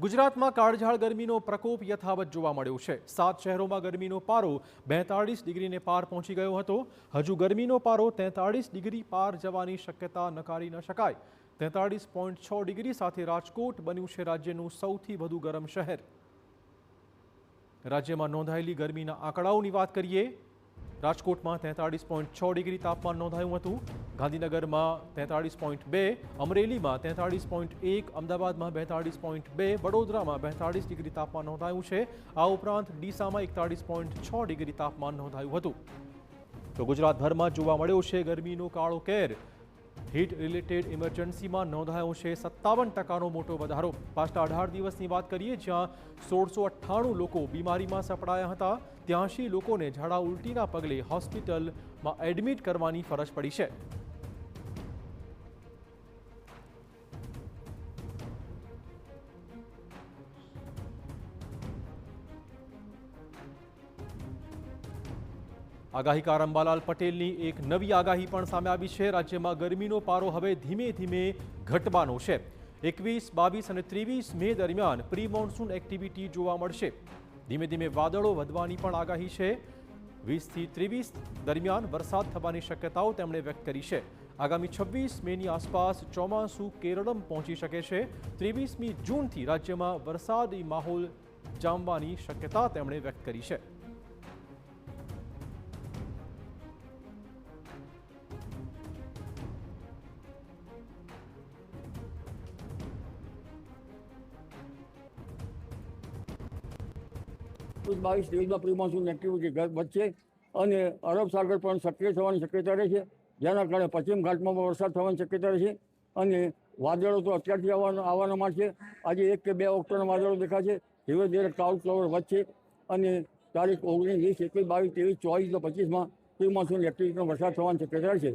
ગુજરાતમાં કાળઝાળ ગરમીનો પ્રકોપ યથાવત જોવા મળ્યો છે। 7 શહેરોમાં ગરમીનો પારો 42 ડિગ્રીને પાર પહોંચી ગયો હતો। હજુ ગરમીનો પારો 43 ડિગ્રી પાર જવાની શક્યતા નકારી ન શકાય। 43.6 ડિગ્રી સાથે રાજકોટ બન્યું છે રાજ્યનું સૌથી વધુ ગરમ શહેર। રાજ્યમાં નોંધાયેલી ગરમીના આંકડાઓની વાત કરીએ। રાજકોટમાં 43.6 ડિગ્રી તાપમાન નોંધાયું હતું। ગાંધીનગરમાં 43.2, અમરેલીમાં 43.1, અમદાવાદમાં 42.2, વડોદરામાં 42 ડિગ્રી તાપમાન નોંધાયું છે। આ ઉપરાંત ડીસામાં 41.6 ડિગ્રી તાપમાન નોંધાયું હતું। તો ગુજરાતભરમાં જોવા મળ્યો છે ગરમીનો કાળો કેર। હીટ રિલેટેડ ઇમરજન્સીમાં નોંધાયો છે 57%નો મોટો વધારો। પાછલા 18 દિવસની વાત કરીએ, જ્યાં 1698 લોકો બીમારીમાં સપડાયા હતા। 83 લોકોને ઝાડા ઉલટીના પગલે હોસ્પિટલમાં એડમિટ કરવાની ફરજ પડી છે। આગાહીકાર અંબાલાલ પટેલની એક નવી આગાહી પણ સામે આવી છે। રાજ્યમાં ગરમીનો પારો હવે ધીમે ધીમે ઘટવાનો છે। 21, 22 અને 23 મે દરમિયાન પ્રી મોન્સૂન એક્ટિવિટી જોવા મળશે। ધીમે ધીમે વાદળો વધવાની પણ આગાહી છે। 20 થી 23 દરમિયાન વરસાદ થવાની શક્યતાઓ તેમણે વ્યક્ત કરી છે। આગામી 26 મેની આસપાસ ચોમાસું કેરળમ પહોંચી શકે છે। 23મી જૂનથી રાજ્યમાં વરસાદી માહોલ જામવાની શક્યતા તેમણે વ્યક્ત કરી છે। બાવીસ દિવસમાં પ્રી મોન્સૂન એક્ટિવિટી વધશે અને અરબ સાગર પણ સક્રિય થવાની શક્યતા રહેશે, જેના કારણે પશ્ચિમ ઘાટમાં પણ વરસાદ થવાની શક્યતા રહેશે અને વાદળો તો અત્યારથી આવવાના માંડશે। આજે 1 કે 2 ઓક્ટોબરના વાદળો દેખાશે। ધીરે ધીરે ક્લાઉડ કવર વધશે અને તારીખ 19, 20, 21, 22, 23, 24 અને 25માં પ્રી મોન્સૂન એક્ટિવિટીનો વરસાદ થવાની શક્યતા રહેશે।